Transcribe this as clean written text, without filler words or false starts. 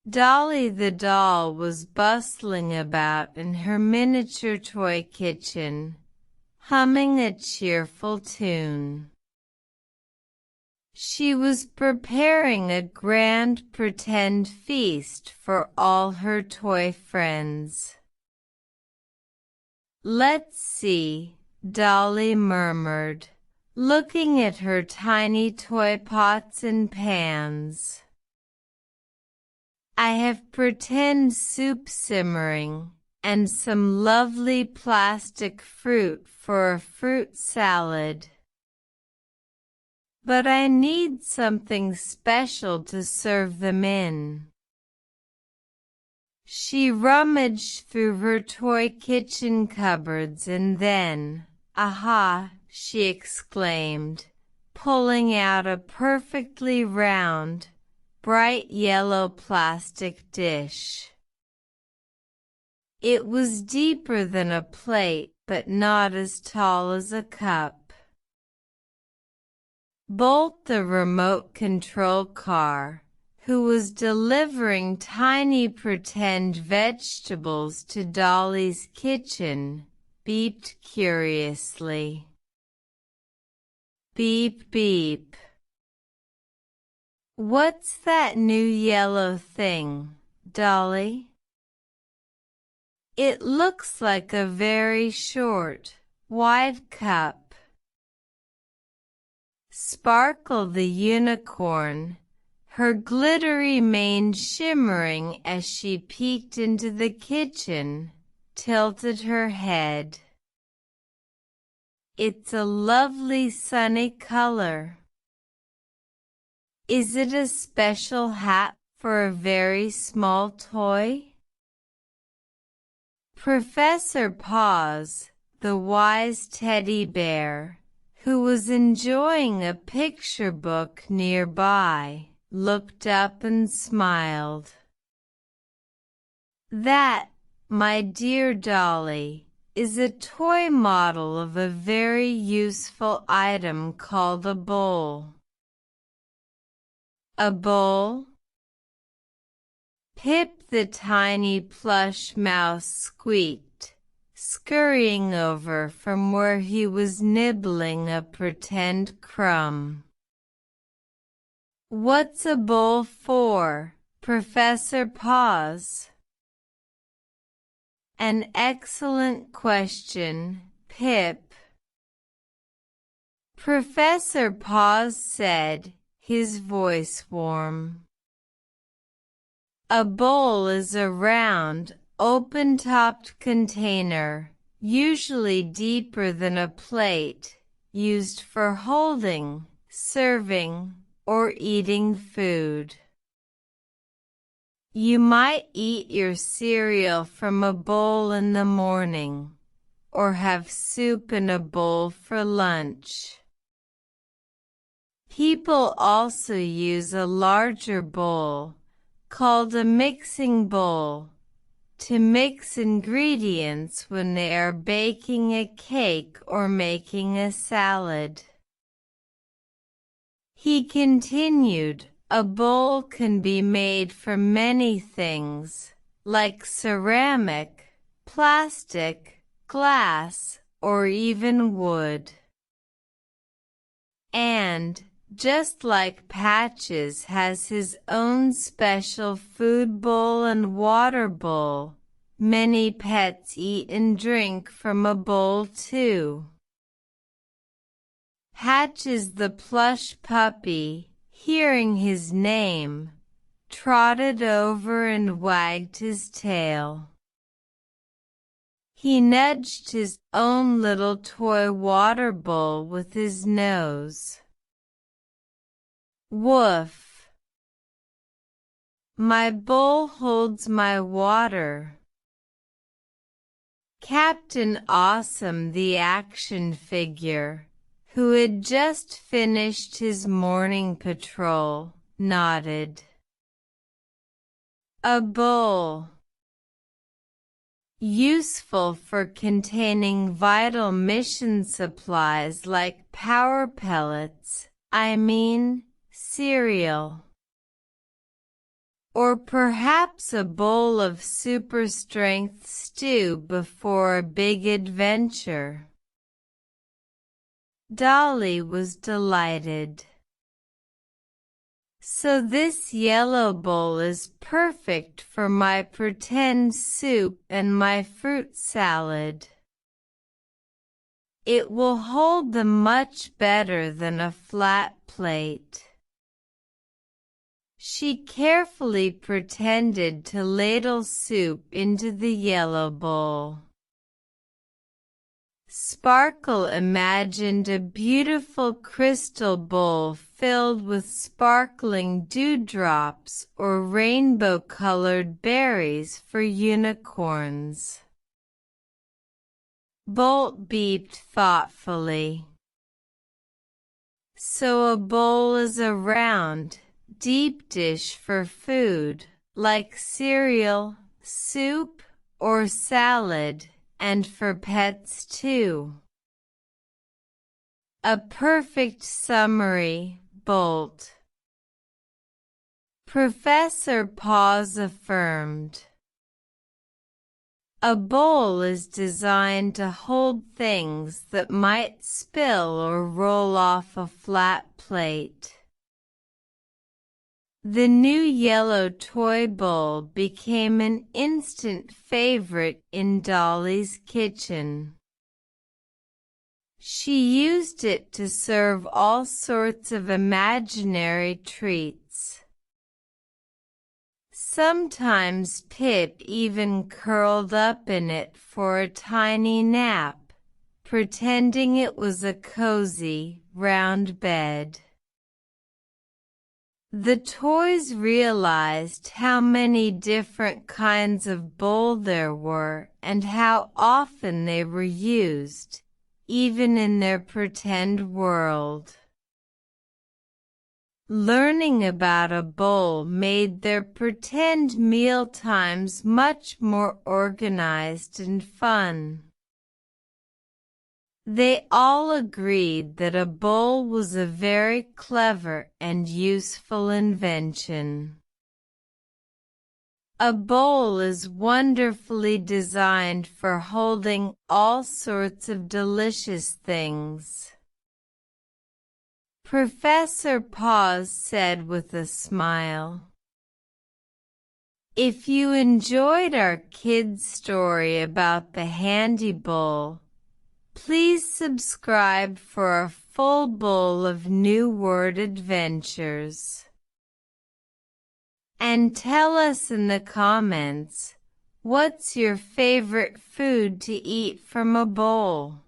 Dolly the doll was bustling about in her miniature toy kitchen, humming a cheerful tune. She was preparing a grand pretend feast for all her toy friends. "Let's see," Dolly murmured, looking at her tiny toy pots and pans. "I have pretend soup simmering, and some lovely plastic fruit for a fruit salad. But I need something special to serve them in." She rummaged through her toy kitchen cupboards and then, "Aha!" she exclaimed, pulling out a perfectly round, bright yellow plastic dish. It was deeper than a plate but not as tall as a cup. Bolt, the remote control car, who was delivering tiny pretend vegetables to Dolly's kitchen, beeped curiously. Beep, beep. "What's that new yellow thing, Dolly?" "It looks like a very short, wide cup." Sparkle the unicorn, her glittery mane shimmering as she peeked into the kitchen, tilted her head. "It's a lovely sunny color." "Is it a special hat for a very small toy?" Professor Paws, the wise teddy bear, who was enjoying a picture book nearby, looked up and smiled. "That, my dear Dolly, is a toy model of a very useful item called a bowl." "A bowl?" Pip the tiny plush mouse squeaked, scurrying over from where he was nibbling a pretend crumb. "What's a bowl for, Professor Paws?" "An excellent question, Pip," Professor Paws said, his voice warm. "A bowl is a round, open-topped container, usually deeper than a plate, used for holding, serving, or eating food. You might eat your cereal from a bowl in the morning, or have soup in a bowl for lunch. People also use a larger bowl, called a mixing bowl, to mix ingredients when they are baking a cake or making a salad." He continued, "A bowl can be made from many things, like ceramic, plastic, glass, or even wood. And, just like Patches has his own special food bowl and water bowl, many pets eat and drink from a bowl too." Patches the plush puppy, hearing his name, trotted over and wagged his tail. He nudged his own little toy water bowl with his nose. "Woof! My bowl holds my water." Captain Awesome, the action figure, who had just finished his morning patrol, nodded. "A bowl. Useful for containing vital mission supplies like power pellets, cereal." Or perhaps a bowl of super-strength stew before a big adventure. Dolly was delighted. So this yellow bowl is perfect for my pretend soup and my fruit salad. It will hold them much better than a flat plate. She carefully pretended to ladle soup into the yellow bowl. Sparkle imagined a beautiful crystal bowl filled with sparkling dewdrops or rainbow-colored berries for unicorns. Bolt beeped thoughtfully. So a bowl is a round, deep dish for food, like cereal, soup, or salad, and for pets too. A perfect summary, Bolt. Professor Paws affirmed. A bowl is designed to hold things that might spill or roll off a flat plate. The new yellow toy bowl became an instant favorite in Dolly's kitchen. She used it to serve all sorts of imaginary treats. Sometimes Pip even curled up in it for a tiny nap, pretending it was a cozy, round bed. The toys realized how many different kinds of bowl there were and how often they were used, even in their pretend world. Learning about a bowl made their pretend mealtimes much more organized and fun. They all agreed that a bowl was a very clever and useful invention. A bowl is wonderfully designed for holding all sorts of delicious things. Professor Paws said with a smile. If you enjoyed our kids' story about the handy bowl, please subscribe for a full bowl of new word adventures. And tell us in the comments, what's your favorite food to eat from a bowl?